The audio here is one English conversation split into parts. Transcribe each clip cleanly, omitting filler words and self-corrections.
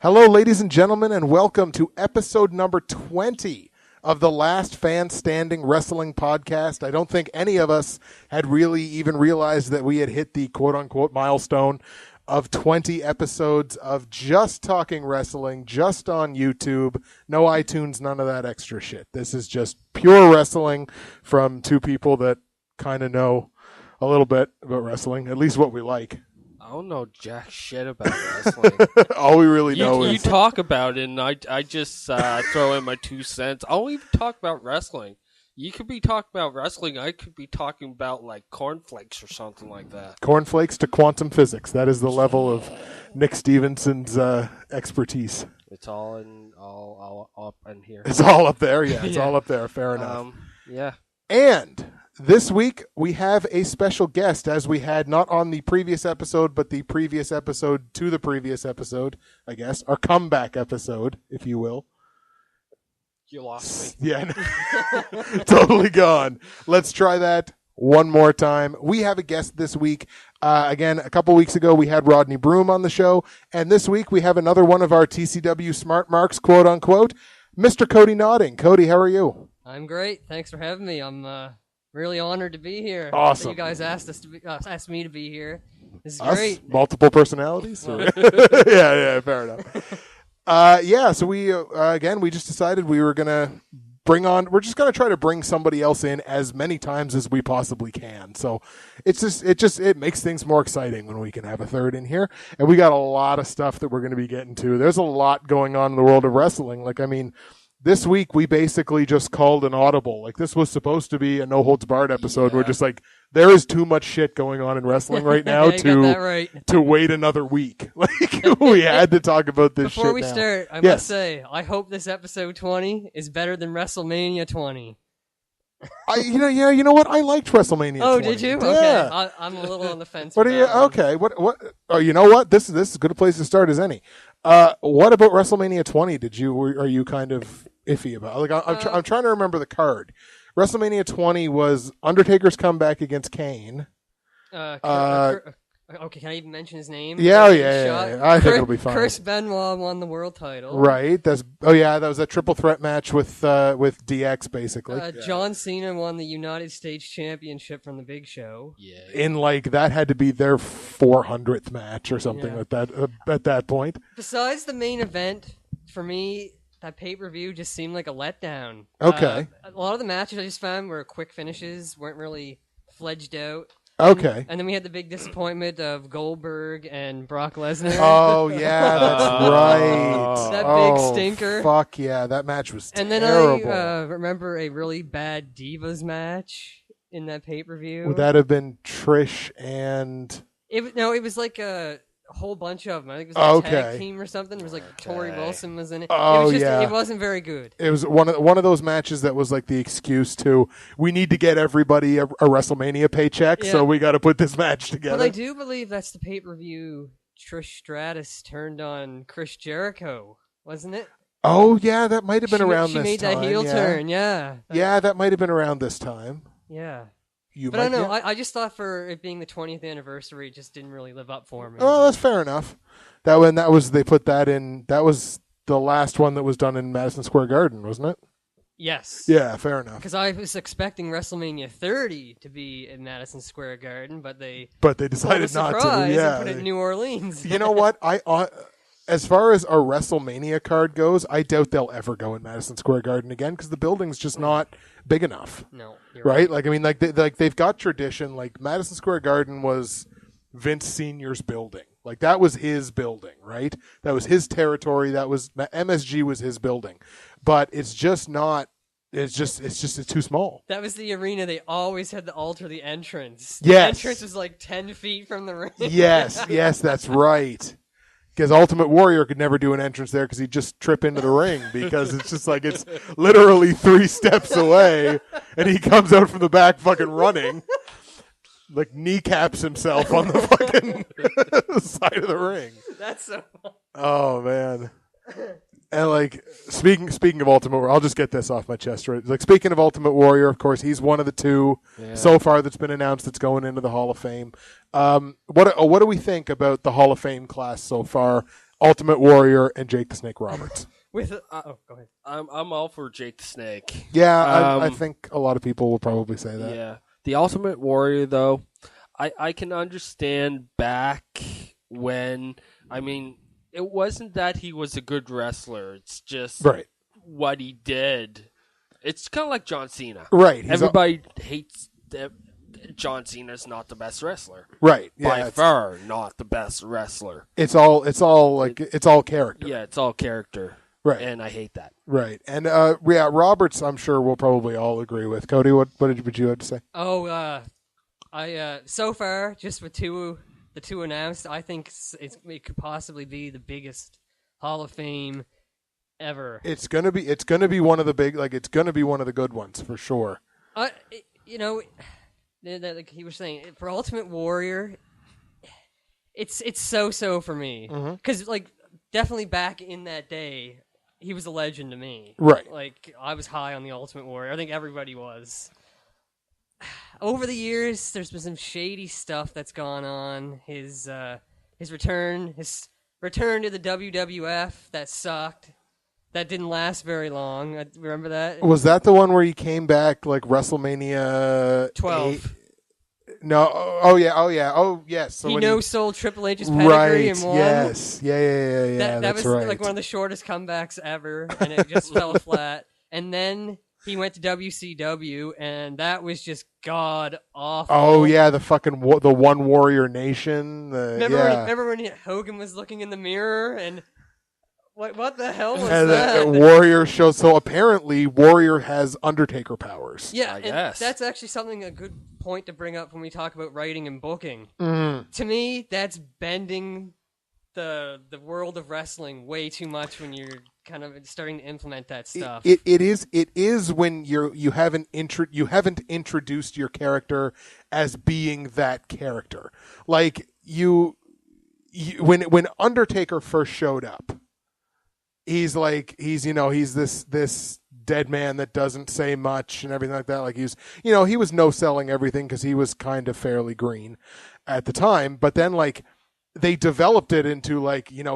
Hello, ladies and gentlemen, and welcome to episode number 20 of the Last Fan Standing Wrestling Podcast. I don't think any of us had really even realized that we had hit the quote-unquote milestone of 20 episodes of just talking wrestling, just on YouTube, no iTunes, none of that extra shit. This is just pure wrestling from two people that kind of know a little bit about wrestling, at least what we like. I don't know jack shit about wrestling. All we really know is... You talk about it, and I just throw in my 2 cents. I don't even talk about wrestling. You could be talking about wrestling. I could be talking about, like, cornflakes or something like that. Cornflakes to quantum physics. That is the level of Nick Stevenson's expertise. It's all up in here. It's all up there, yeah. It's all up there. Fair enough. Yeah. And... this week, we have a special guest, as we had not on the previous episode, but the previous episode to the previous episode, I guess. Our comeback episode, if you will. You lost me. Yeah, totally gone. Let's try that one more time. We have a guest this week. Again, a couple weeks ago, we had Rodney Broom on the show. And this week, we have another one of our TCW Smart Marks, quote unquote, Mr. Cody Nodding. Cody, how are you? I'm great. Thanks for having me. I'm really honored to be here. Awesome. You guys asked me to be here. This is Us? great. Multiple personalities? Yeah, fair enough. So we, again, we just decided we were going to we're just going to try to bring somebody else in as many times as we possibly can. So it makes things more exciting when we can have a third in here. And we got a lot of stuff that we're going to be getting to. There's a lot going on in the world of wrestling. This week, we basically just called an audible. Like, this was supposed to be a no-holds-barred episode. Yeah. We're just like, there is too much shit going on in wrestling right now to wait another week. Like, we had to talk about this Before shit we now. start, I must say, I hope this episode 20 is better than WrestleMania 20. You know what? I liked WrestleMania 20. Oh, did you? Yeah. Okay. I'm a little on the fence. What are you? Okay. What? Oh, you know what? This is as good a place to start as any. What about WrestleMania 20? Are you kind of iffy about? Like, I'm trying to remember the card. WrestleMania 20 was Undertaker's comeback against Kane. Okay, can I even mention his name? Yeah. I think it'll be fine. Chris Benoit won the world title. Right. That was a triple threat match with DX basically. John Cena won the United States Championship from the Big Show. Yeah. That had to be their 400th match or something at that point. Besides the main event, for me, that pay-per-view just seemed like a letdown. Okay. A lot of the matches I just found were quick finishes, weren't really fledged out. Okay. And then we had the big disappointment of Goldberg and Brock Lesnar. Oh, yeah, that's right. That big stinker. Fuck yeah, that match was terrible. And then I remember a really bad Divas match in that pay-per-view. Would that have been Trish and... It was like a whole bunch of them. I think it was like a tag team or something. It was like Tori Wilson was in it. It wasn't very good. It was one of those matches that was like the excuse to, we need to get everybody a WrestleMania paycheck, so we got to put this match together. Well, I do believe that's the pay-per-view Trish Stratus turned on Chris Jericho, wasn't it? Oh, yeah, that might have been around this time. She made that heel turn, yeah. Yeah, that might have been around this time. Yeah. But I don't know. I just thought for it being the 20th anniversary, it just didn't really live up for me. Oh, that's fair enough. They put that in. That was the last one that was done in Madison Square Garden, wasn't it? Yes. Yeah, fair enough. Because I was expecting WrestleMania 30 to be in Madison Square Garden, but they decided not to. Yeah, and put it in New Orleans. You know what? As far as a WrestleMania card goes, I doubt they'll ever go in Madison Square Garden again because the building's just not big enough. No, you're right? Like, I mean, they've got tradition. Like, Madison Square Garden was Vince Sr.'s building. Like, that was his building, right? That was his territory. MSG was his building. But it's just not. It's too small. That was the arena they always had to alter the entrance. Yes. The entrance was like 10 feet from the ring. Yes, that's right. Because Ultimate Warrior could never do an entrance there because he'd just trip into the ring because it's just like it's literally 3 steps away and he comes out from the back fucking running. Like kneecaps himself on the fucking side of the ring. That's so fun. Oh, man. And like speaking of Ultimate Warrior, I'll just get this off my chest. Right? Like speaking of Ultimate Warrior, of course, he's one of the 2 so far that's been announced that's going into the Hall of Fame. What do we think about the Hall of Fame class so far? Ultimate Warrior and Jake the Snake Roberts. Go ahead. I'm all for Jake the Snake. Yeah, I think a lot of people will probably say that. Yeah, the Ultimate Warrior though, I can understand back when. I mean, it wasn't that he was a good wrestler. It's just what he did. It's kind of like John Cena. Right. Everybody hates that. John Cena's not the best wrestler. Right. Yeah, By far not the best wrestler. It's all character. Yeah, it's all character. Right. And I hate that. Right. And Roberts, I'm sure we'll probably all agree with. Cody, what did you have to say? Oh, so far, just with the two announced, I think it could possibly be the biggest Hall of Fame ever. It's gonna be one of the big, it's gonna be one of the good ones for sure. Like he was saying, for Ultimate Warrior, it's so for me because definitely back in that day, he was a legend to me. Right. Like I was high on the Ultimate Warrior. I think everybody was. Over the years, there's been some shady stuff that's gone on. His return to the WWF that sucked. That didn't last very long. Remember that? Was that the one where he came back WrestleMania 12? No. Oh yeah. Oh yes. So he no-sold Triple H's pedigree and won. Yes. Yeah. That that's was right. one of the shortest comebacks ever, and it just fell flat. And then he went to WCW, and that was just god awful. Oh yeah, the One Warrior Nation. Remember when Hogan was looking in the mirror and. What the hell was that? Warrior show. So apparently, Warrior has Undertaker powers. Yeah, I guess. That's actually a good point to bring up when we talk about writing and booking. Mm. To me, that's bending the world of wrestling way too much when you're kind of starting to implement that stuff. It is when you haven't introduced your character as being that character. Like when Undertaker first showed up. He's this dead man that doesn't say much and everything like that. Like he was no selling everything because he was kind of fairly green at the time. But then they developed it into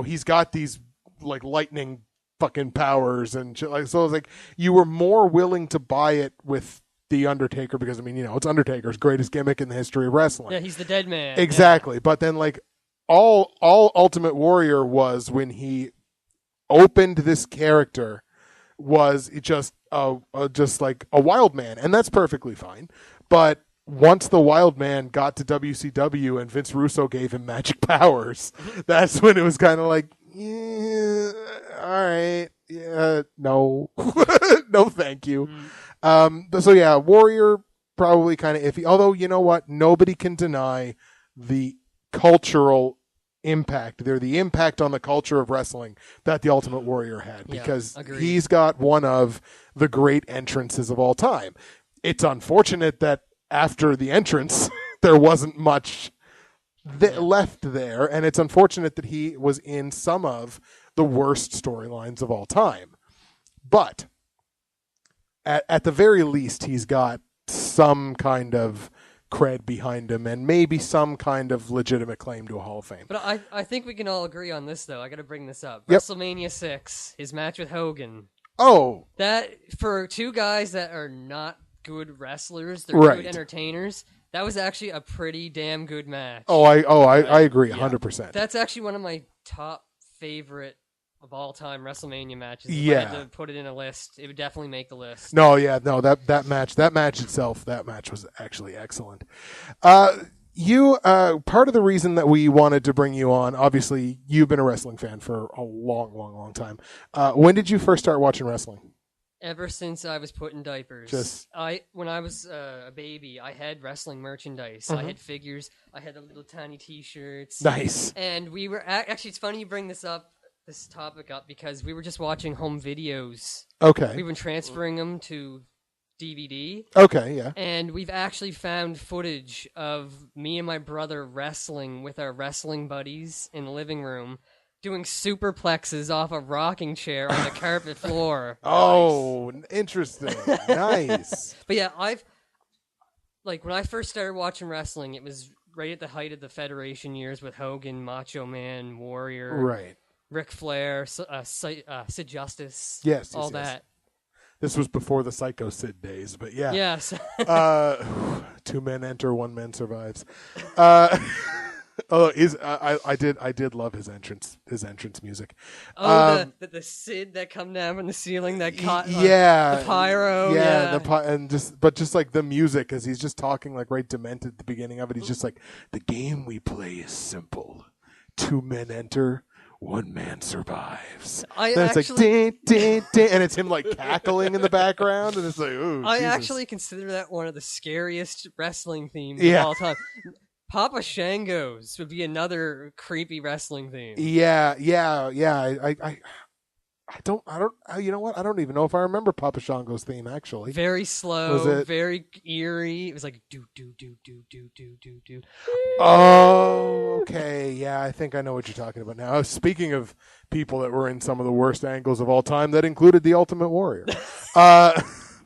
he's got these lightning fucking powers and shit. So it's you were more willing to buy it with the Undertaker because it's Undertaker's greatest gimmick in the history of wrestling. Yeah, he's the dead man. Exactly. Yeah. But then all Ultimate Warrior was when he opened this character was just a wild man, and that's perfectly fine. But once the wild man got to WCW and Vince Russo gave him magic powers, that's when it was kind of all right, yeah, no, no, thank you. So yeah, Warrior probably kind of iffy. Although you know what, nobody can deny the cultural impact. They're the impact on the culture of wrestling that the Ultimate Warrior had because he's got one of the great entrances of all time. It's unfortunate that after the entrance there wasn't much left there, and it's unfortunate that he was in some of the worst storylines of all time. But at the very least, he's got some kind of cred behind him and maybe some kind of legitimate claim to a Hall of Fame. But I think we can all agree on this, though. I got to bring this up. Yep. WrestleMania 6, his match with Hogan. Oh. That, for two guys that are not good wrestlers, they're good entertainers, that was actually a pretty damn good match. I agree 100%. That's actually one of my top favorite of all time WrestleMania matches. If I had to put it in a list, it would definitely make the list. That match itself, that match was actually excellent. Part of the reason that we wanted to bring you on, obviously you've been a wrestling fan for a long time. When did you first start watching wrestling? Ever since I was put in diapers. When I was a baby, I had wrestling merchandise. I had figures. I had the little tiny T-shirts. Nice. And we were actually, it's funny you bring this topic up because we were just watching home videos. Okay. We've been transferring them to DVD. Okay, yeah. And we've actually found footage of me and my brother wrestling with our wrestling buddies in the living room, doing superplexes off a rocking chair on the carpet floor. Oh, interesting. Nice. But yeah, when I first started watching wrestling, it was right at the height of the Federation years with Hogan, Macho Man, Warrior. Right. Ric Flair, Sid Justice, yes, all that. This was before the Psycho Sid days, but yeah. Yes. 2 men enter, 1 man survives. I did love his entrance music. The Sid that come down from the ceiling that caught the pyro, but just like the music, as he's just talking like right demented at the beginning of it. He's just like, the game we play is simple: 2 men enter, 1 man survives. It's like ding, ding, ding, and it's him like cackling in the background, and it's like, ooh. I Jesus. actually consider that one of the scariest wrestling themes of all time. Papa Shango's would be another creepy wrestling theme. Yeah. I don't. You know what? I don't even know if I remember Papa Shango's theme actually. Very slow, very eerie. It was like do do do do do do do do. Oh, okay. Yeah, I think I know what you're talking about now. Speaking of people that were in some of the worst angles of all time, that included the Ultimate Warrior.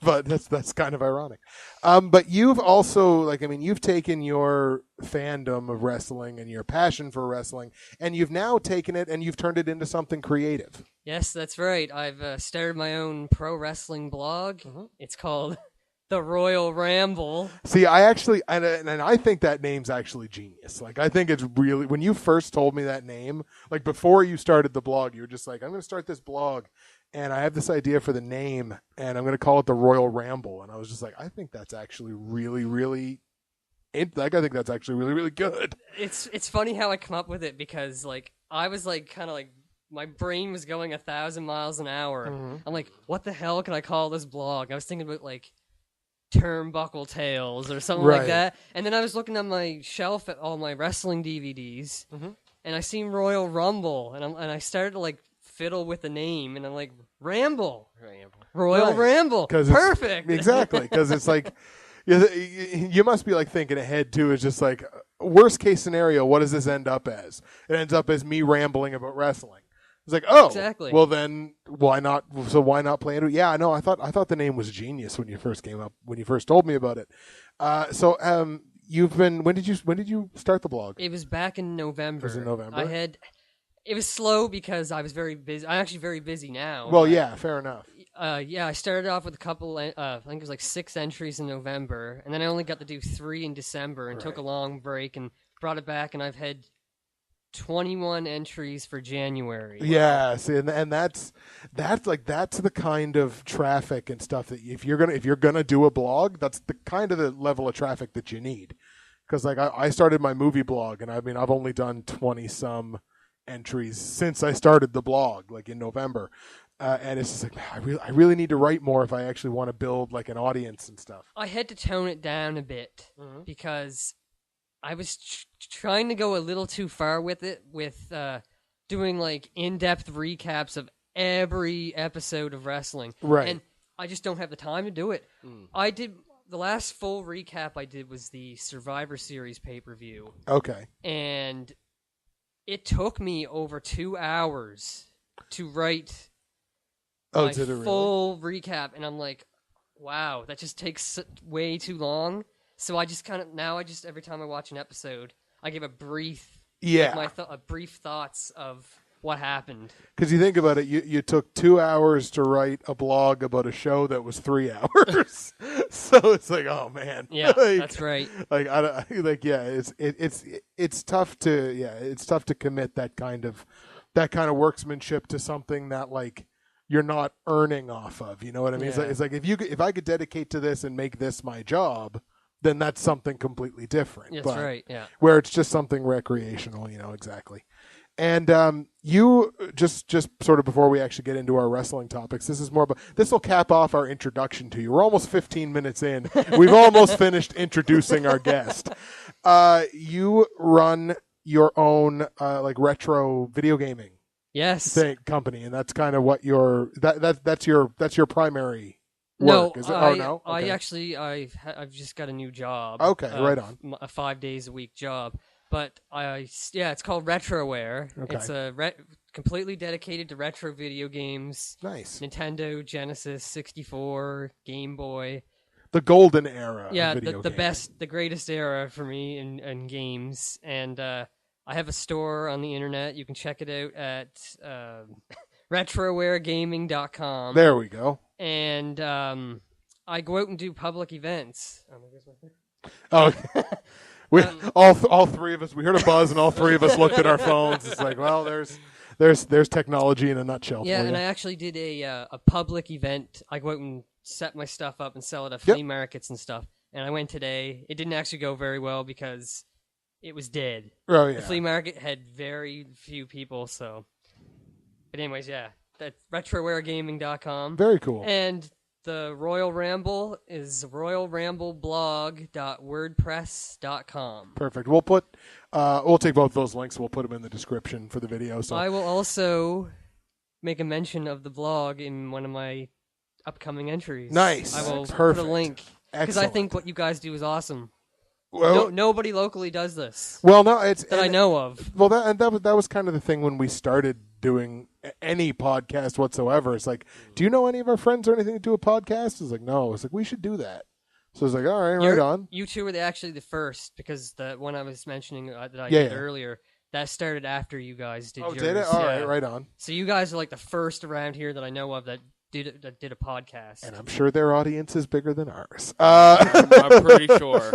But that's kind of ironic. But you've also, you've taken your fandom of wrestling and your passion for wrestling, and you've now taken it and you've turned it into something creative. Yes, that's right. I've started my own pro wrestling blog. Mm-hmm. It's called The Royal Ramble. See, I actually, and I think that name's actually genius. Like, I think it's really, when you first told me that name, like before you started the blog, you were just like, I'm going to start this blog. And I have this idea for the name, and I'm going to call it the Royal Ramble. And I was just like, I think that's actually really, really, I think that's actually really, really good. It's funny how I come up with it, because I was kind of my brain was going 1,000 miles an hour. Mm-hmm. I'm like, what the hell can I call this blog? I was thinking about Turnbuckle Tales or something like that. And then I was looking on my shelf at all my wrestling DVDs, mm-hmm. and I seen Royal Rumble, and I started to fiddle with the name, and I'm like, Ramble. Royal Ramble. Perfect. Exactly, because it's like, you must be thinking ahead too. It's just like, worst case scenario, what does this end up as? It ends up as me rambling about wrestling. It's like, oh, exactly. Well then, why not? So why not play it? Yeah, no, I thought the name was genius when you first came up, when you first told me about it. You've been, when did you start the blog? It was back in November. It was in November. It was slow because I was very busy. I'm actually very busy now. Well, yeah, fair enough. I started off with a couple, I think it was 6 entries in November, and then I only got to do 3 in December, and took a long break and brought it back, and I've had 21 entries for January. Yeah, see, and that's the kind of traffic and stuff that if you're gonna do a blog, that's the kind of the level of traffic that you need. Because I started my movie blog, and I've only done 20-some entries since I started the blog, in November, and it's just I really need to write more if I actually want to build an audience and stuff. I had to tone it down a bit, mm-hmm. because I was trying to go a little too far with it, with doing in-depth recaps of every episode of wrestling, right? And I just don't have the time to do it. I did the last full recap I did was the Survivor Series pay-per-view. Okay, and it took me over 2 hours to write my full recap, and I'm like, wow, that just takes way too long. So I just every time I watch an episode, I give a brief, brief thoughts of what happened. Because you think about it, you took 2 hours to write a blog about a show that was 3 hours. So it's oh man, yeah, that's right. It's tough to commit that kind of workmanship to something that you're not earning off of. You know what I mean? Yeah. It's like if I could dedicate to this and make this my job, then that's something completely different. That's right. Yeah, where it's just something recreational. Exactly. And you just sort of before we actually get into our wrestling topics, this will cap off our introduction to you. We're almost 15 minutes in. We've almost finished introducing our guest. You run your own retro video gaming company, and that's kind of what that's your primary work. Is it? No. Okay. I've just got a new job. Okay, right on. A 5 days a week job. But it's called Retroware. Okay. It's completely dedicated to retro video games. Nice. Nintendo, Genesis, 64, Game Boy. The golden era. Yeah, of video the best, the greatest era for me in games. And I have a store on the internet. You can check it out at retrowaregaming.com. There we go. And I go out and do public events. Oh, we all three of us. We heard a buzz, and all three of us looked at our phones. It's like, well, there's technology in a nutshell. Yeah, for and you. I actually did a public event. I go out and set my stuff up and sell it at flea markets and stuff. And I went today. It didn't actually go very well because it was dead. Oh yeah. The flea market had very few people. So, but anyways, yeah, that's retrowaregaming.com. Very cool. And the Royal Ramble is royalrambleblog.wordpress.com. Perfect. We'll take both those links. We'll put them in the description for the video. So I will also make a mention of the blog in one of my upcoming entries. Nice. I will Perfect. put a link because I think what you guys do is awesome. Well, Nobody locally does this. Well, no, it's that I know of. Well, that was kind of the thing when we started doing any podcast whatsoever. It's like, do you know any of our friends or anything to do a podcast? It's like, no. It's like, we should do that. So it's like, all right, right on. You two were actually the first because the one I was mentioning that I did earlier, that started after you guys did yours. Oh, did it? All right, right on. So you guys are like the first around here that I know of that did a podcast. And I'm sure their audience is bigger than ours. I'm pretty sure.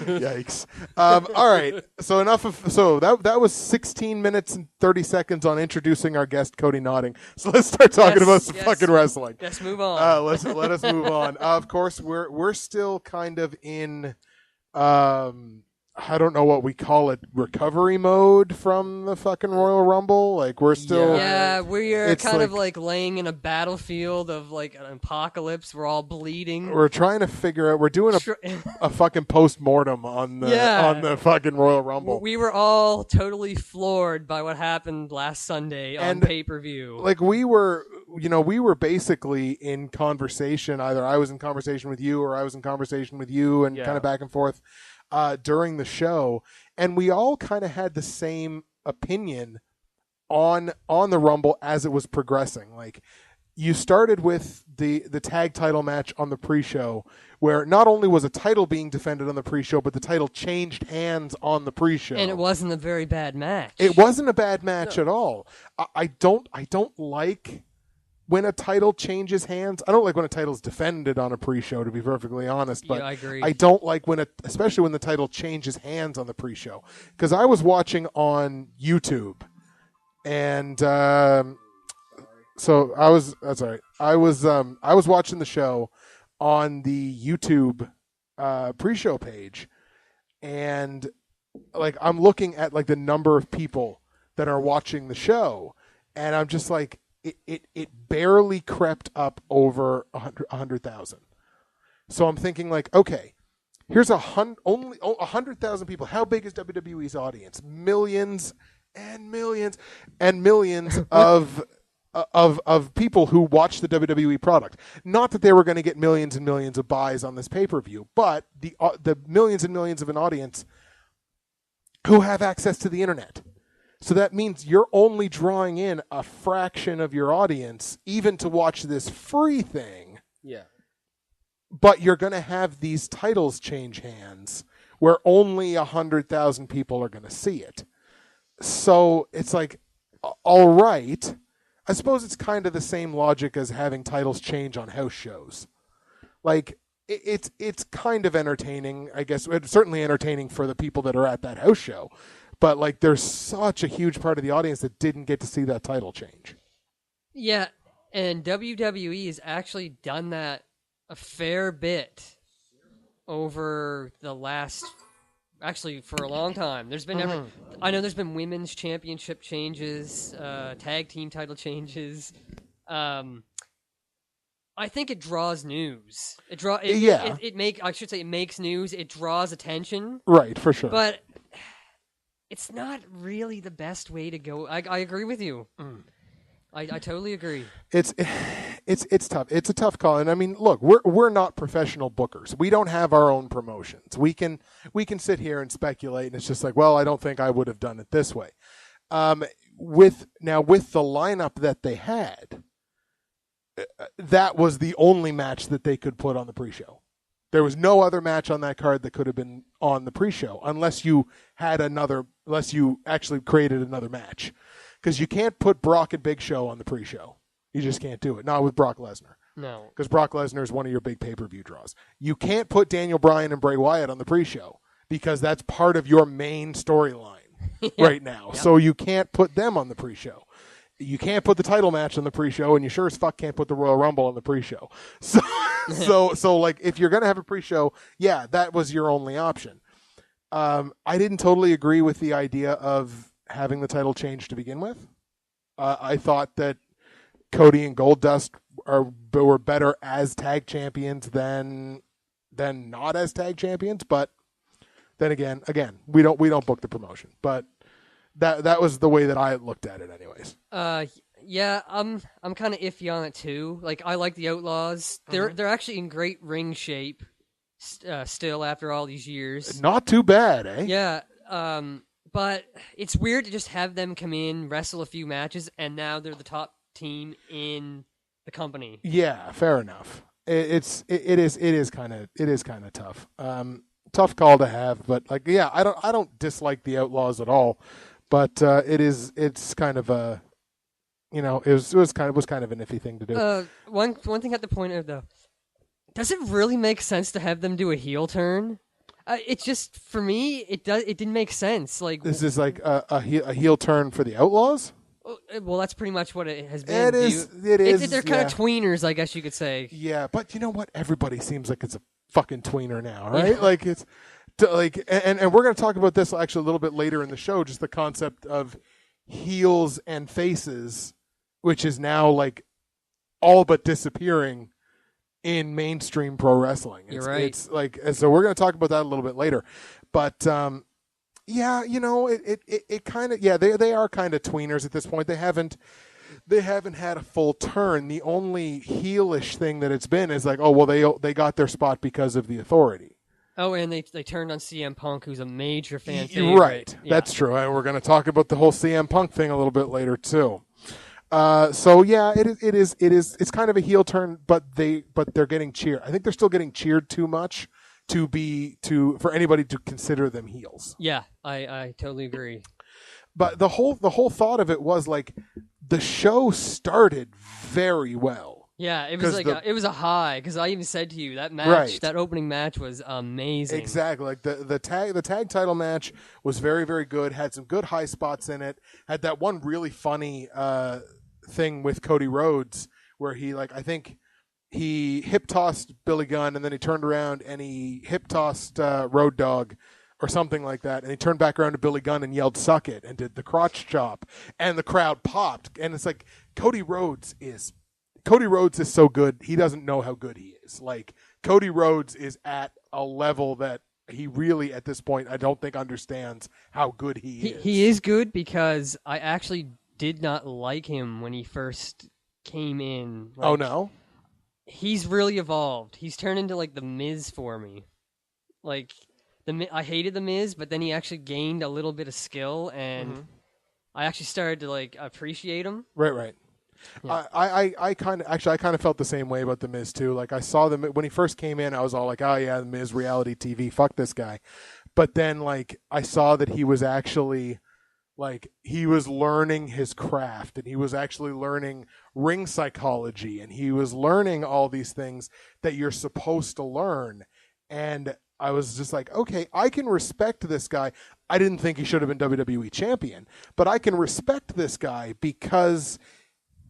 Yikes. All right. So that was 16 minutes and 30 seconds on introducing our guest, Cody Nodding. So let's start talking about some fucking wrestling. Let's move on. Let us move on. Of course, we're still kind of in I don't know what we call it, recovery mode from the fucking Royal Rumble. Like, we're still... Yeah, we are kind of like laying in a battlefield of like an apocalypse. We're all bleeding. We're trying to figure out... We're doing a fucking post-mortem on the fucking Royal Rumble. We were all totally floored by what happened last Sunday on pay-per-view. Like, we were basically in conversation. Either I was in conversation with you or I was in conversation with you and kind of back and forth. During the show, and we all kind of had the same opinion on the Rumble as it was progressing. Like, you started with the tag title match on the pre-show, where not only was a title being defended on the pre-show, but the title changed hands on the pre-show, and it wasn't a very bad match. It wasn't a bad match at all. I don't like when a title changes hands. I don't like when a title's defended on a pre-show, to be perfectly honest. But I agree. I don't like especially when the title changes hands on the pre-show. Because I was watching on YouTube, and so I was. That's all right. I was watching the show on the YouTube pre-show page, and like I'm looking at like the number of people that are watching the show, and I'm just like. It barely crept up over 100,000. So I'm thinking like, okay, here's only 100,000 people. How big is WWE's audience? Millions and millions and millions of people who watch the WWE product. Not that they were going to get millions and millions of buys on this pay-per-view, but the millions and millions of an audience who have access to the internet. So that means you're only drawing in a fraction of your audience, even to watch this free thing. Yeah. But you're going to have these titles change hands where only 100,000 people are going to see it. So it's like, all right. I suppose it's kind of the same logic as having titles change on house shows. Like, it's kind of entertaining, I guess. It's certainly entertaining for the people that are at that house show. But, like, there's such a huge part of the audience that didn't get to see that title change. Yeah, and WWE has actually done that a fair bit over the last... Actually, for a long time. There's been I know there's been women's championship changes, tag team title changes. I think it draws news. It makes news. It draws attention. Right, for sure. But... it's not really the best way to go. I agree with you. I totally agree. It's tough. It's a tough call. And I mean, look, we're not professional bookers. We don't have our own promotions. We can sit here and speculate, and it's just like, well, I don't think I would have done it this way. With the lineup that they had, that was the only match that they could put on the pre-show. There was no other match on that card that could have been on the pre-show unless you actually created another match. Because you can't put Brock and Big Show on the pre-show. You just can't do it. Not with Brock Lesnar. No. Because Brock Lesnar is one of your big pay-per-view draws. You can't put Daniel Bryan and Bray Wyatt on the pre-show because that's part of your main storyline right now. Yep. So you can't put them on the pre-show. You can't put the title match on the pre-show, and you sure as fuck can't put the Royal Rumble on the pre-show. So like, if you're going to have a pre-show, yeah, that was your only option. I didn't totally agree with the idea of having the title change to begin with. I thought that Cody and Goldust were better as tag champions than not as tag champions, but then again, we don't book the promotion, but that was the way that I looked at it anyways. Yeah, I'm kind of iffy on it too. Like, I like the Outlaws. They're actually in great ring shape still after all these years. Not too bad, eh? Yeah, but it's weird to just have them come in, wrestle a few matches, and now they're the top team in the company. Yeah, fair enough. It is kind of tough. Tough call to have, but like, yeah, I don't dislike the Outlaws at all, but it's kind of a, you know, it was kind of an iffy thing to do. One thing I have to point out though, does it really make sense to have them do a heel turn? It's just, for me, it didn't make sense. Like, this is like a heel turn for the Outlaws. Well, that's pretty much what it has been. It is. They're kind of tweeners, I guess you could say. Yeah, but you know what? Everybody seems like it's a fucking tweener now, right? Yeah. Like, it's like, and we're going to talk about this actually a little bit later in the show. Just the concept of heels and faces, which is now like all but disappearing in mainstream pro wrestling. You're right. It's like, so we're going to talk about that a little bit later, but. Yeah, you know, it kind of, yeah, they are kind of tweeners at this point. They haven't had a full turn. The only heelish thing that it's been is like, oh, well, they got their spot because of the Authority. Oh, and they turned on CM Punk, who's a major fan favorite. Right, yeah. That's true. And we're going to talk about the whole CM Punk thing a little bit later too. So yeah, it's kind of a heel turn, but they're getting cheered. I think they're still getting cheered too much for anybody to consider them heels. Yeah, I totally agree. But the whole thought of it was like the show started very well. Yeah, it was like it was a high, because I even said to you that match, right. That opening match was amazing. Exactly, like the tag title match was very, very good. Had some good high spots in it. Had that one really funny thing with Cody Rhodes where he, like, I think he hip tossed Billy Gunn and then he turned around and he hip tossed Road Dogg or something like that, and he turned back around to Billy Gunn and yelled "suck it" and did the crotch chop, and the crowd popped. And it's like, Cody Rhodes is so good, he doesn't know how good he is. Like, Cody Rhodes is at a level that he really, at this point, I don't think understands how good he is. He is good, because I actually did not like him when he first came in. Like, oh no? He's really evolved. He's turned into like the Miz for me. Like, I hated the Miz, but then he actually gained a little bit of skill, and I actually started to like appreciate him. Right. Yeah. I kind of felt the same way about the Miz too. Like, I saw them when he first came in, I was all like, oh yeah, the Miz reality TV, fuck this guy. But then, like, I saw that he was actually, like, he was learning his craft, and he was actually learning ring psychology, and he was learning all these things that you're supposed to learn. And I was just like, okay, I can respect this guy. I didn't think he should have been WWE champion, but I can respect this guy because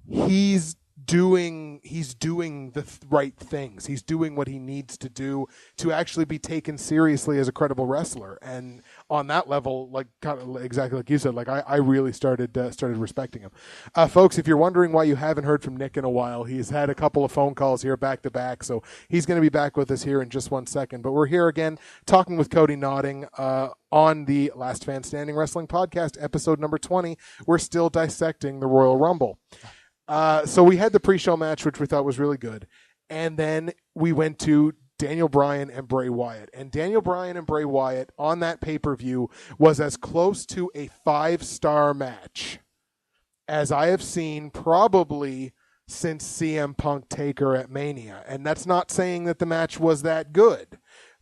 he's doing the right things. He's doing what he needs to do to actually be taken seriously as a credible wrestler. And on that level, like, kind of exactly like you said, like, I really started respecting him. Folks, if you're wondering why you haven't heard from Nick in a while, he's had a couple of phone calls here back to back, so he's going to be back with us here in just 1 second. But we're here again talking with Cody Nodding on the Last Fan Standing Wrestling Podcast, episode number 20. We're still dissecting the Royal Rumble. So we had the pre-show match, which we thought was really good. And then we went to Daniel Bryan and Bray Wyatt. And Daniel Bryan and Bray Wyatt on that pay-per-view was as close to a 5-star match as I have seen probably since CM Punk Taker at Mania. And that's not saying that the match was that good,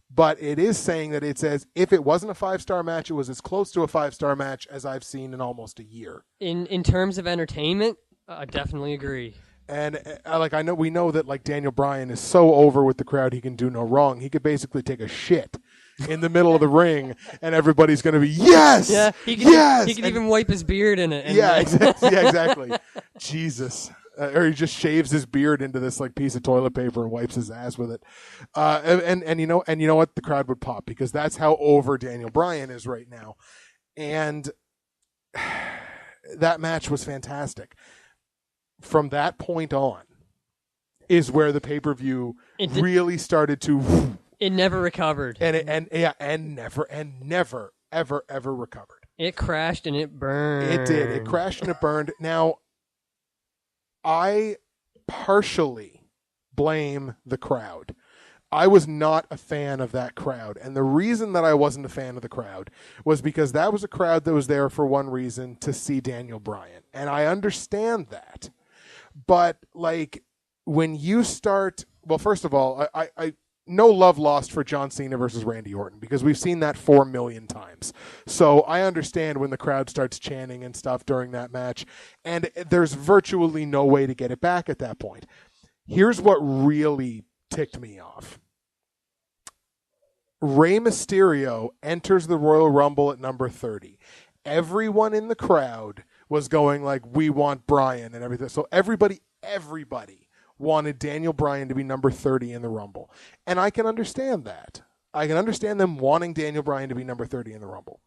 but it is saying that it says if it wasn't a 5-star match, it was as close to a 5-star match as I've seen in almost a year. In terms of entertainment, I definitely agree. And we know that like Daniel Bryan is so over with the crowd, he can do no wrong. He could basically take a shit in the middle of the ring, and everybody's going to be yes, yeah. He could even wipe his beard in it. Yeah, exactly. Yeah, exactly. Jesus. Or he just shaves his beard into this like piece of toilet paper and wipes his ass with it. And you know what? The crowd would pop because that's how over Daniel Bryan is right now. And that match was fantastic. From that point on is where the pay-per-view really started to. It never recovered. And never ever recovered. It crashed and it burned. It did. It crashed and it burned. Now, I partially blame the crowd. I was not a fan of that crowd. And the reason that I wasn't a fan of the crowd was because that was a crowd that was there for one reason, to see Daniel Bryan. And I understand that. But, like, when you start... Well, first of all, I no love lost for John Cena versus Randy Orton because we've seen that 4 million times. So I understand when the crowd starts chanting and stuff during that match, and there's virtually no way to get it back at that point. Here's what really ticked me off. Rey Mysterio enters the Royal Rumble at number 30. Everyone in the crowd was going like, we want Bryan and everything. So everybody wanted Daniel Bryan to be number 30 in the Rumble. And I can understand that. I can understand them wanting Daniel Bryan to be number 30 in the Rumble.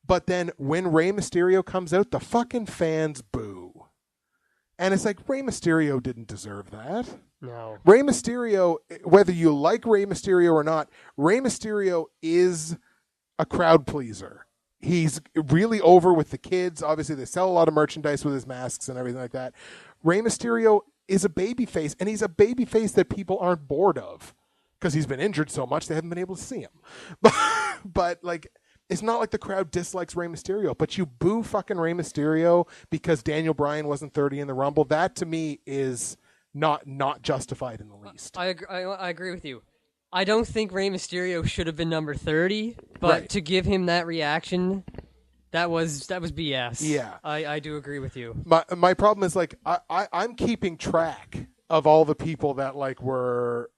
But then when Rey Mysterio comes out, the fucking fans boo. And it's like, Rey Mysterio didn't deserve that. No. Rey Mysterio, whether you like Rey Mysterio or not, Rey Mysterio is a crowd pleaser. He's really over with the kids. Obviously, they sell a lot of merchandise with his masks and everything like that. Rey Mysterio is a babyface, and he's a babyface that people aren't bored of because he's been injured so much they haven't been able to see him. But like, it's not like the crowd dislikes Rey Mysterio, but you boo fucking Rey Mysterio because Daniel Bryan wasn't 30 in the Rumble. That to me is not justified in the least. I agree with you. I don't think Rey Mysterio should have been number 30, but right. To give him that reaction, that was BS. Yeah. I do agree with you. My problem is like I'm keeping track of all the people that like were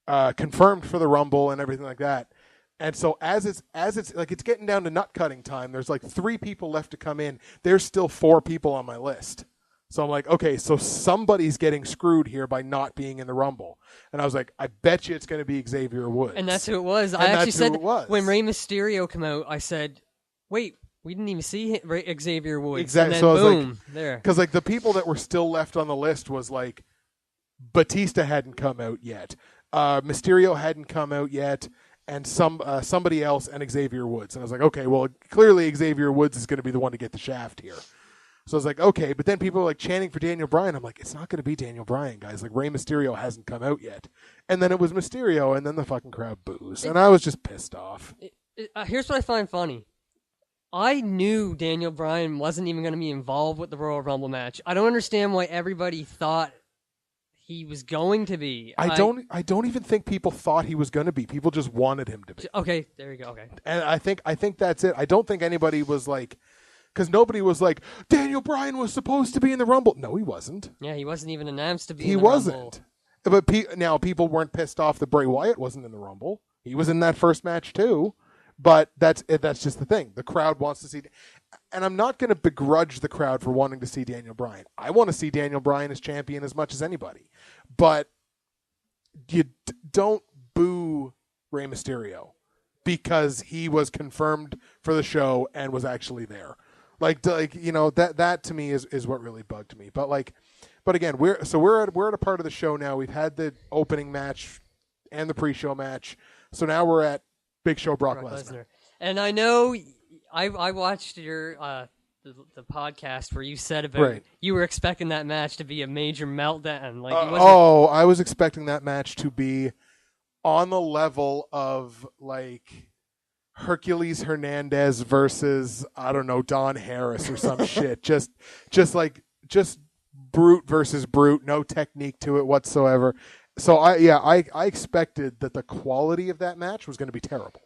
confirmed for the Rumble and everything like that. And so as it's like it's getting down to nut cutting time, there's like 3 people left to come in. There's still 4 people on my list. So I'm like, okay, so somebody's getting screwed here by not being in the Rumble. And I was like, I bet you it's going to be Xavier Woods. And that's who it was. I actually said when Rey Mysterio came out, I said, wait, we didn't even see Xavier Woods. Exactly. And then so I was boom, there. Because like the people that were still left on the list was like Batista hadn't come out yet, Mysterio hadn't come out yet, and somebody else and Xavier Woods. And I was like, okay, well clearly Xavier Woods is going to be the one to get the shaft here. So I was like, okay, but then people are like chanting for Daniel Bryan. I'm like, it's not going to be Daniel Bryan, guys. Like Rey Mysterio hasn't come out yet. And then it was Mysterio, and then the fucking crowd boos. And I was just pissed off. Here's what I find funny. I knew Daniel Bryan wasn't even going to be involved with the Royal Rumble match. I don't understand why everybody thought he was going to be. I don't even think people thought he was going to be. People just wanted him to be. Okay, there you go. Okay. And I think that's it. I don't think anybody was like, because nobody was like, Daniel Bryan was supposed to be in the Rumble. No, he wasn't. Yeah, he wasn't even announced to be in the Rumble. He wasn't. But now people weren't pissed off that Bray Wyatt wasn't in the Rumble. He was in that first match too. But that's just the thing. The crowd wants to see, and I'm not going to begrudge the crowd for wanting to see Daniel Bryan. I want to see Daniel Bryan as champion as much as anybody. But you don't boo Rey Mysterio because he was confirmed for the show and was actually there. Like you know, that to me is what really bugged me. But again, we're at a part of the show now. We've had the opening match and the pre-show match. So now we're at Big Show Brock Lesnar. And I know I watched your the podcast where you said about you were expecting that match to be a major meltdown. Like I was expecting that match to be on the level of like Hercules Hernandez versus, I don't know, Don Harris or some shit. Just brute versus brute, no technique to it whatsoever. So I expected that the quality of that match was going to be terrible.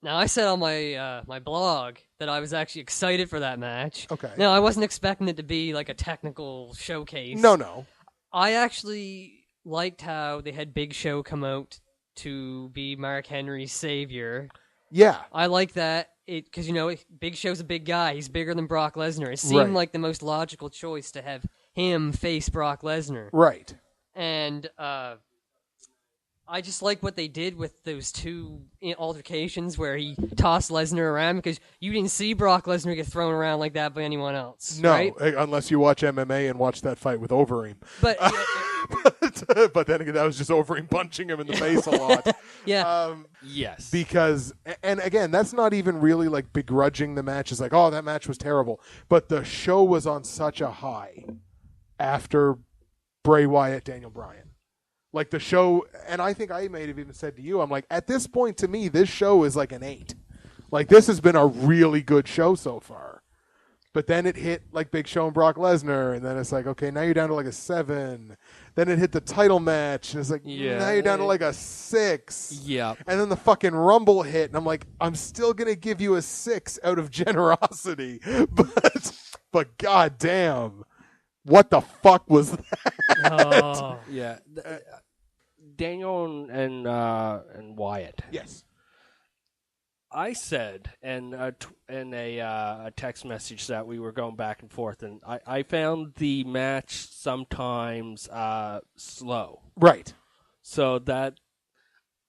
Now, I said on my my blog that I was actually excited for that match. Okay. Now, I wasn't expecting it to be like a technical showcase. No. I actually liked how they had Big Show come out to be Mark Henry's savior. Yeah. I like that. Because, Big Show's a big guy. He's bigger than Brock Lesnar. It seemed like the most logical choice to have him face Brock Lesnar. Right. And I just like what they did with those two altercations where he tossed Lesnar around, because you didn't see Brock Lesnar get thrown around like that by anyone else. No, right? Unless you watch MMA and watch that fight with Overeem. But but then again, that was just Overeem punching him in the face a lot. Yeah. Yes. Because, and again, that's not even really like begrudging the match. It's like, oh, that match was terrible. But the show was on such a high after Bray Wyatt, Daniel Bryan. Like the show, and I think I may have even said to you, I'm like, at this point to me, this show is like an 8. Like this has been a really good show so far. But then it hit like Big Show and Brock Lesnar, and then it's like, okay, now you're down to like a 7. Then it hit the title match, and it's like, now you're down to like a 6. Yeah. And then the fucking Rumble hit, and I'm like, I'm still going to give you a 6 out of generosity. But goddamn, what the fuck was that? Oh. Yeah. Daniel and Wyatt. Yes. I said in a text message that we were going back and forth, and I found the match sometimes slow. Right. So that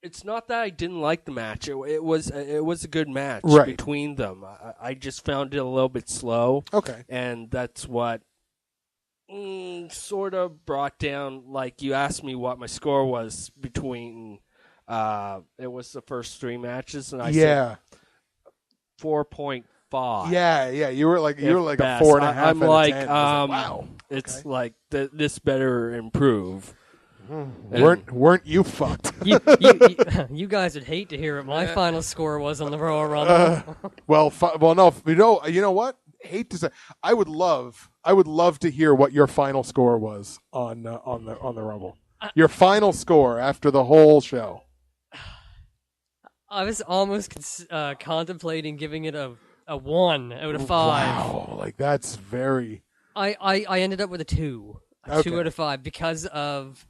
it's not that I didn't like the match. It was a good match between them. I just found it a little bit slow. Okay. And that's what sort of brought down, like you asked me what my score was between it was the first 3 matches, and I said 4.5. Yeah, you were like a 4.5. I'm like, 10. Wow, it's like this better improve. Weren't you fucked? You guys would hate to hear what my final score was on the Royal Rumble. No, you know what? Hate to say, I would love to hear what your final score was on the Rumble. Your final score after the whole show. I was almost contemplating giving it a 1 out of 5. Wow, like that's very. I ended up with a 2, a 2 out of 5 because of.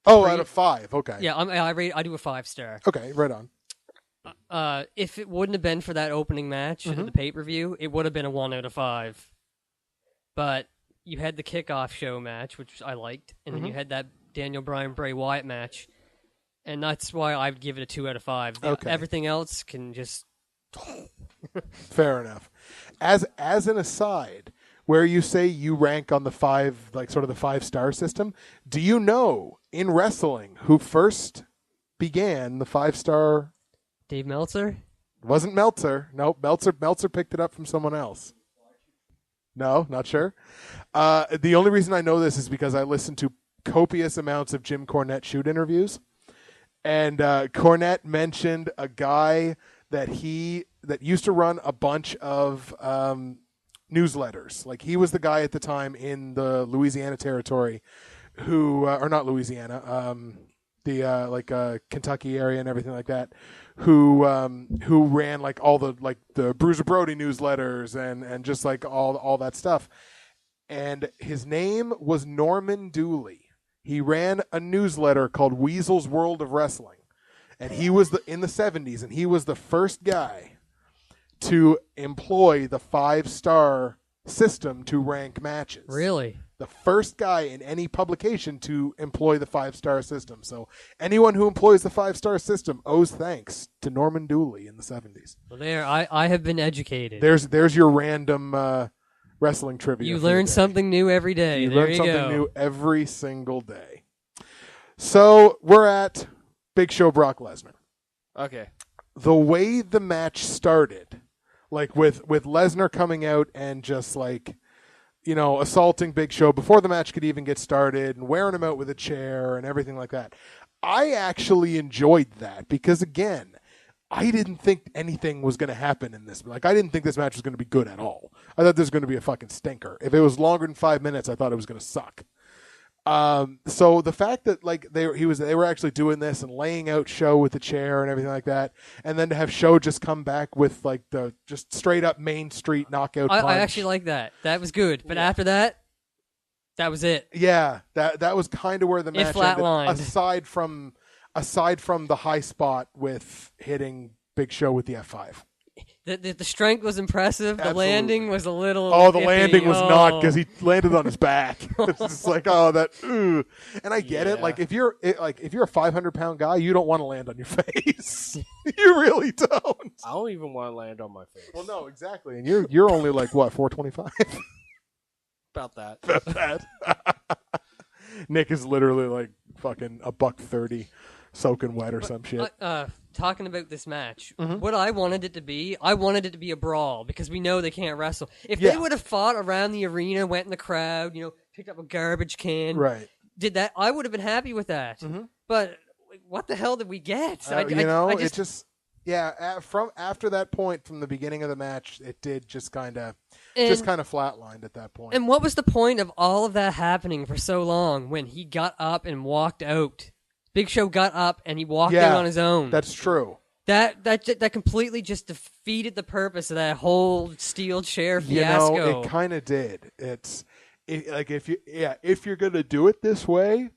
Out of 5. Okay. Yeah, I do a 5-star. Okay, right on. If it wouldn't have been for that opening match of the pay-per-view, it would have been a 1 out of 5. But you had the kickoff show match, which I liked, and then you had that Daniel Bryan Bray Wyatt match, and that's why I'd give it a 2 out of 5. Okay. Everything else can just. Fair enough. As an aside, where you say you rank on the 5, like sort of the 5-star system, do you know in wrestling who first began the 5-star? Dave Meltzer? It wasn't Meltzer. Nope, Meltzer picked it up from someone else. No, not sure. The only reason I know this is because I listened to copious amounts of Jim Cornette shoot interviews, and Cornette mentioned a guy that used to run a bunch of newsletters. Like he was the guy at the time in the Louisiana territory who, or not Louisiana, the Kentucky area and everything like that, who ran like all the Bruiser Brody newsletters and just like all that stuff. And his name was Norman Dooley. He ran a newsletter called Weasel's World of Wrestling, and he was in the 70s, and he was the first guy to employ the 5-star system to rank matches. Really? The first guy in any publication to employ the 5-star system. So anyone who employs the 5-star system owes thanks to Norman Dooley in the 70s. Well, there, I have been educated. There's your random wrestling trivia. You learn something new every day. You there learn you something go. new every single day. So we're at Big Show Brock Lesnar. Okay. The way the match started, like with Lesnar coming out and just like, assaulting Big Show before the match could even get started and wearing him out with a chair and everything like that. I actually enjoyed that because, again, I didn't think anything was going to happen in this. Like, I didn't think this match was going to be good at all. I thought this was going to be a fucking stinker. If it was longer than 5 minutes, I thought it was going to suck. So the fact that like they were actually doing this and laying out Show with the chair and everything like that, and then to have Show just come back with like the just straight up Main Street knockout punch. I actually like that. That was good. But after that was it. Yeah, that was kind of where the match flatlined. ended. Aside from the high spot with hitting Big Show with the F5. The strength was impressive. The Absolutely. Landing was a little the iffy. landing was not, because he landed on his back. It's just like, and I get it. Like if you're a 500-pound guy, you don't want to land on your face. You really don't. I don't even want to land on my face. Well, no, exactly. And you're only like what, 425? About that. About that. Nick is literally like fucking $130. Soaking wet or some shit. Talking about this match, Mm-hmm. what I wanted it to be a brawl, because we know they can't wrestle. If they would have fought around the arena, went in the crowd, picked up a garbage can, right? Did that, I would have been happy with that. Mm-hmm. But what the hell did we get? From after that point, from the beginning of the match, it did just kind of flatlined at that point. And what was the point of all of that happening for so long when he got up and walked out? Big Show got up and he walked out on his own. That's true. That completely just defeated the purpose of that whole steel chair fiasco. It kind of did. If you're gonna do it this way,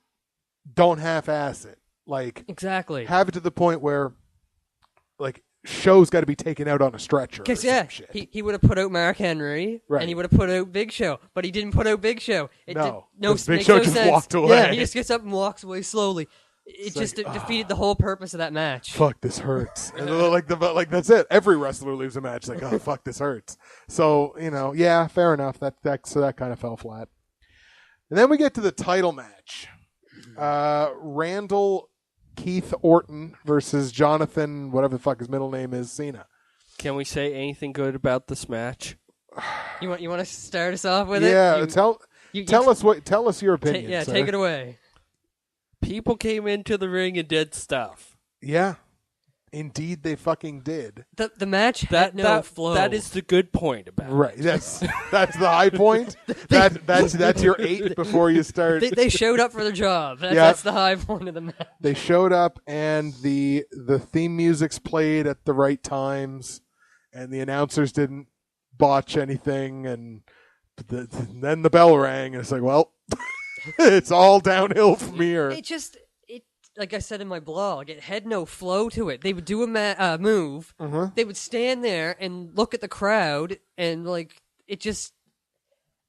don't half-ass it. Like, exactly. Have it to the point where, like, Show's got to be taken out on a stretcher. Because shit. he would have put out Mark Henry, right, and he would have put out Big Show, but he didn't put out Big Show. Big no Show just sense. walked away. Yeah, he just gets up and walks away slowly. It just defeated the whole purpose of that match. Fuck, this hurts. And that's it. Every wrestler leaves a match like, oh fuck, this hurts. So fair enough. So that kind of fell flat. And then we get to the title match. Randall Keith Orton versus Jonathan, whatever the fuck his middle name is, Cena. Can we say anything good about this match? You want to start us off with it? Yeah, tell us your opinion. Take it away. People came into the ring and did stuff. Yeah. Indeed, they fucking did. The match had no flow. That is the good point about it. Right. That's the high point. That's your 8 before you start. They showed up for their job. That's the high point of the match. They showed up, and the theme music's played at the right times, and the announcers didn't botch anything, and then the bell rang, and it's like, well, it's all downhill from here. Like I said in my blog, it had no flow to it. They would do a move. Mm-hmm. They would stand there and look at the crowd, and it just.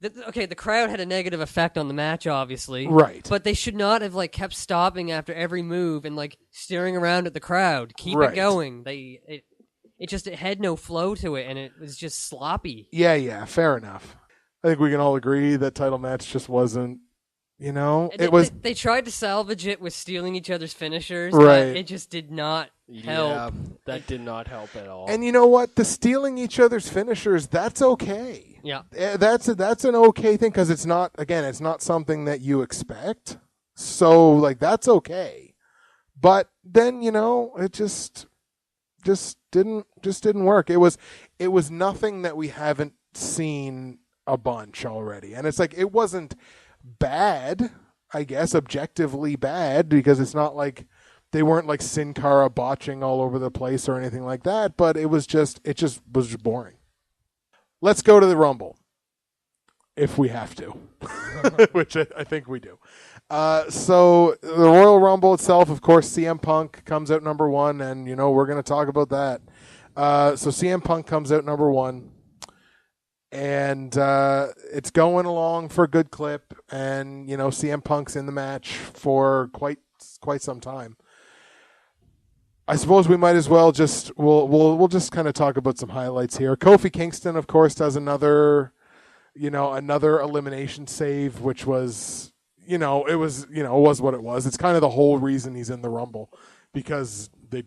The crowd had a negative effect on the match, obviously. Right. But they should not have kept stopping after every move and staring around at the crowd. Keep it going. It had no flow to it, and it was just sloppy. Yeah, fair enough. I think we can all agree that title match just wasn't. They tried to salvage it with stealing each other's finishers. Right. But it just did not help. Yeah, that did not help at all. And you know what? The stealing each other's finishers, that's okay. Yeah. That's an okay thing, because it's not something that you expect. So that's okay. But then, it just didn't work. It was nothing that we haven't seen a bunch already. And it's it wasn't bad, I guess, objectively bad, because it's not like they weren't Sin Cara botching all over the place or anything like that, but it was just boring. Let's go to the Rumble, if we have to, which I think we do. So the Royal Rumble itself, of course, CM Punk comes out number 1, and we're going to talk about that. So CM Punk comes out number 1. And it's going along for a good clip, and CM Punk's in the match for quite some time. I suppose we might as well we'll just kind of talk about some highlights here. Kofi Kingston, of course, does another elimination save, which was it was what it was. It's kind of the whole reason he's in the Rumble, because they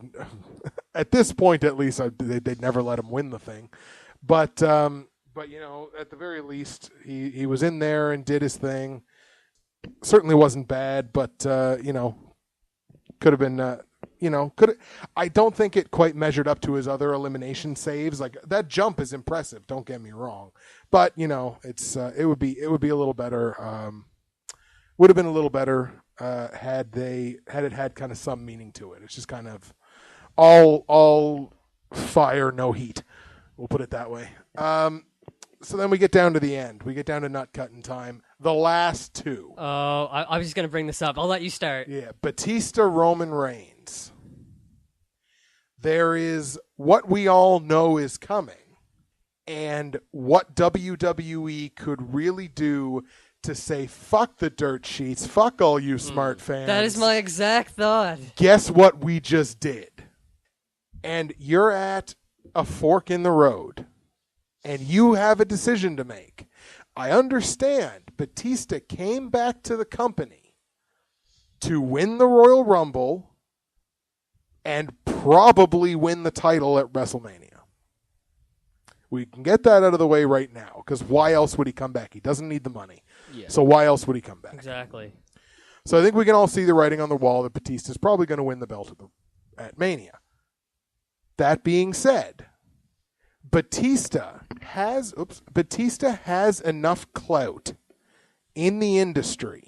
at this point at least they'd never let him win the thing, but at the very least, he was in there and did his thing. Certainly wasn't bad, but could have been I don't think it quite measured up to his other elimination saves. Like, that jump is impressive, don't get me wrong. But, it's it would be a little better. Would have been a little better had it had kind of some meaning to it. It's just kind of all fire, no heat. We'll put it that way. So then we get down to the end. We get down to nut cutting time. The last two. Oh, I was just going to bring this up. I'll let you start. Yeah, Batista, Roman Reigns. There is what we all know is coming, and what WWE could really do to say, fuck the dirt sheets, fuck all you smart fans. That is my exact thought. Guess what we just did? And you're at a fork in the road, and you have a decision to make. I understand Batista came back to the company to win the Royal Rumble and probably win the title at WrestleMania. We can get that out of the way right now, because why else would he come back? He doesn't need the money. Yeah. So why else would he come back? Exactly. So I think we can all see the writing on the wall that Batista's probably going to win the belt at Mania. That being said, Batista has enough clout in the industry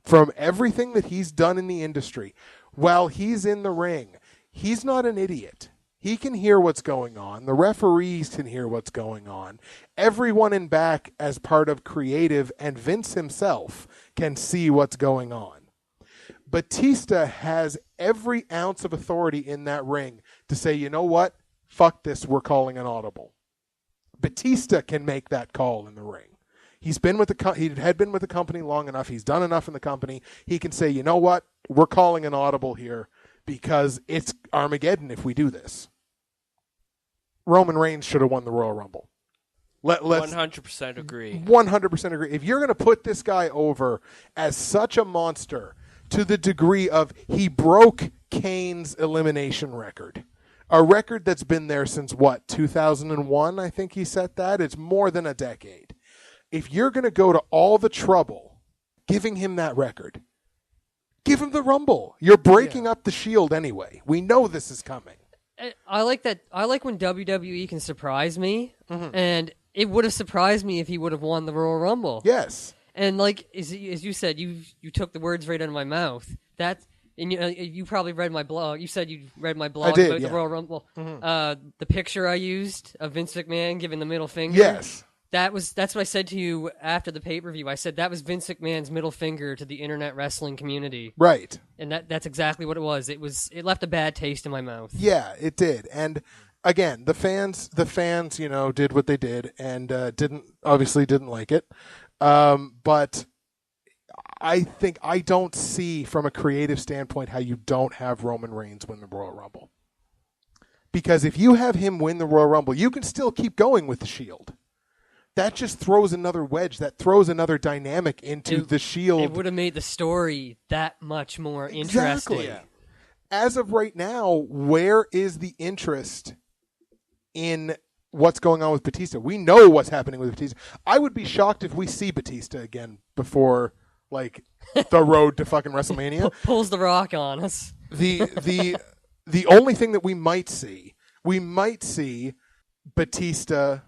from everything that he's done in the industry. While he's in the ring, he's not an idiot. He can hear what's going on. The referees can hear what's going on. Everyone in back as part of creative and Vince himself can see what's going on. Batista has every ounce of authority in that ring to say, you know what? Fuck this, we're calling an audible. Batista can make that call in the ring. He had been with the company long enough. He's done enough in the company. He can say, you know what? We're calling an audible here because it's Armageddon if we do this. Roman Reigns should have won the Royal Rumble. Let's 100% agree. 100% agree. If you're going to put this guy over as such a monster to the degree of he broke Kane's elimination record, a record that's been there since, 2001, I think he set that? It's more than a decade. If you're going to go to all the trouble giving him that record, give him the Rumble. You're breaking up the Shield anyway. We know this is coming. I like that. I like when WWE can surprise me, and it would have surprised me if he would have won the Royal Rumble. Yes. And like as you said, you took the words right out of my mouth. And you probably read my blog. You said you read my blog about the Royal Rumble. The picture I used of Vince McMahon giving the middle finger. Yes. That's what I said to you after the pay-per-view. I said that was Vince McMahon's middle finger to the internet wrestling community. Right. And that's exactly what it was. It left a bad taste in my mouth. Yeah, it did. And again, the fans, did what they did and didn't like it. But I don't see from a creative standpoint how you don't have Roman Reigns win the Royal Rumble. Because if you have him win the Royal Rumble, you can still keep going with the Shield. That just throws another wedge. That throws another dynamic into the Shield. It would have made the story that much more interesting. Exactly. As of right now, where is the interest in what's going on with Batista? We know what's happening with Batista. I would be shocked if we see Batista again before, the road to fucking WrestleMania. Pulls the rock on us. The only thing that we might see Batista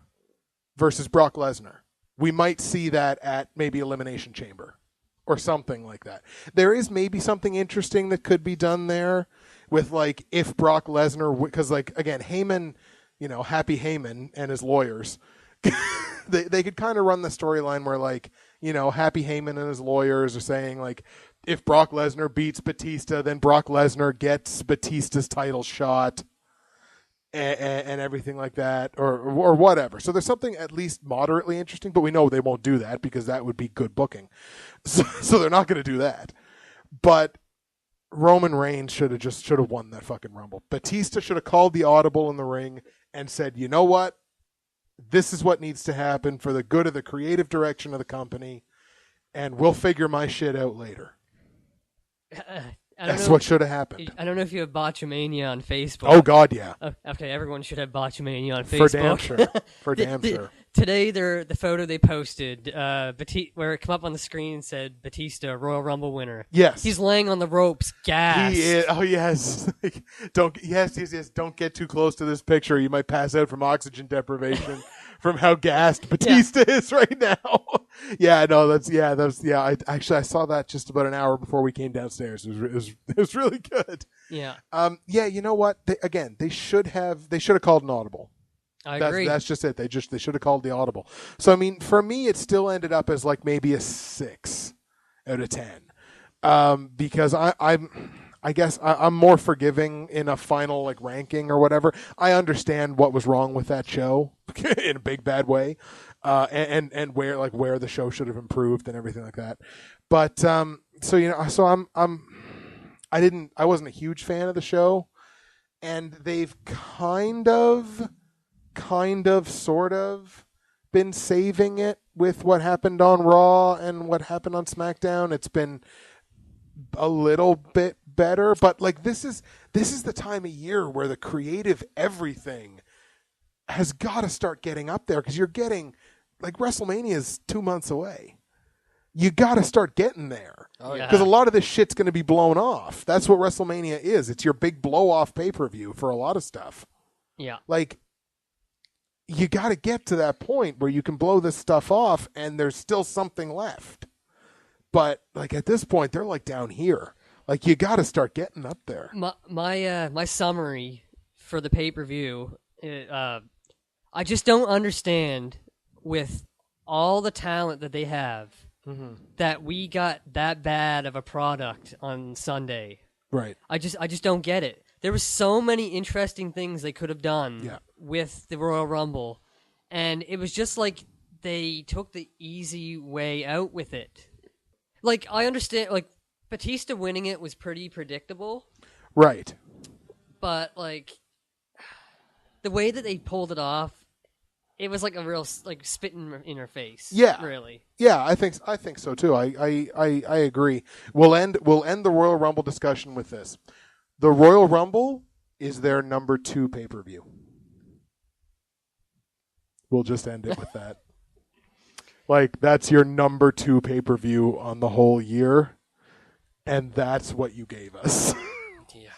versus Brock Lesnar. We might see that at maybe Elimination Chamber or something like that. There is maybe something interesting that could be done there with if Brock Lesnar, because again, Heyman, Happy Heyman and his lawyers, they could kind of run the storyline where Happy Heyman and his lawyers are saying if Brock Lesnar beats Batista, then Brock Lesnar gets Batista's title shot. And everything like that, or whatever. So there's something at least moderately interesting, but we know they won't do that because that would be good booking. So they're not going to do that. But Roman Reigns should have won that fucking Rumble. Batista should have called the audible in the ring and said, you know what? This is what needs to happen for the good of the creative direction of the company, and we'll figure my shit out later. That's what should have happened. I don't know if you have Botchamania on Facebook. Oh, God, yeah. Okay, everyone should have Botchamania on Facebook. For damn sure. For damn sure. Today, the photo they posted, where it came up on the screen and said, Batista, Royal Rumble winner. Yes. He's laying on the ropes, gassed. He is. Oh, yes. Yes. Don't get too close to this picture. You might pass out from oxygen deprivation from how gassed Batista is right now. I saw that just about an hour before we came downstairs. It was really good. Yeah. You know what? They should have called an audible. I agree. That's just it. They should have called the audible. So I mean, for me, it still ended up as like maybe a 6 out of 10, because I guess I'm more forgiving in a final like ranking or whatever. I understand what was wrong with that show in a big bad way, and where the show should have improved and everything like that. But I wasn't a huge fan of the show, and they've kind of sort of been saving it with what happened on Raw and what happened on SmackDown. It's been a little bit better, but like this is the time of year where the creative everything has got to start getting up there, because you're getting like WrestleMania is 2 months away. You got to start getting there, because a lot of this shit's going to be blown off. That's what WrestleMania is. It's your big blow off pay-per-view for a lot of stuff. Yeah. Like, you got to get to that point where you can blow this stuff off and there's still something left. But like at this point, they're like down here. Like, you got to start getting up there. My summary for the pay-per-view, I just don't understand, with all the talent that they have, that we got that bad of a product on Sunday. Right. I just don't get it. There were so many interesting things they could have done with the Royal Rumble, and it was just like they took the easy way out with it. Like, I understand, like, Batista winning it was pretty predictable. Right. But, like, the way that they pulled it off, it was like a real, like, spit in her face. Yeah. Really. Yeah, I think so too. I agree. We'll end the Royal Rumble discussion with this. The Royal Rumble is their number 2 pay-per-view. We'll just end it with that. Like, that's your number 2 pay-per-view on the whole year, and that's what you gave us. Yeah.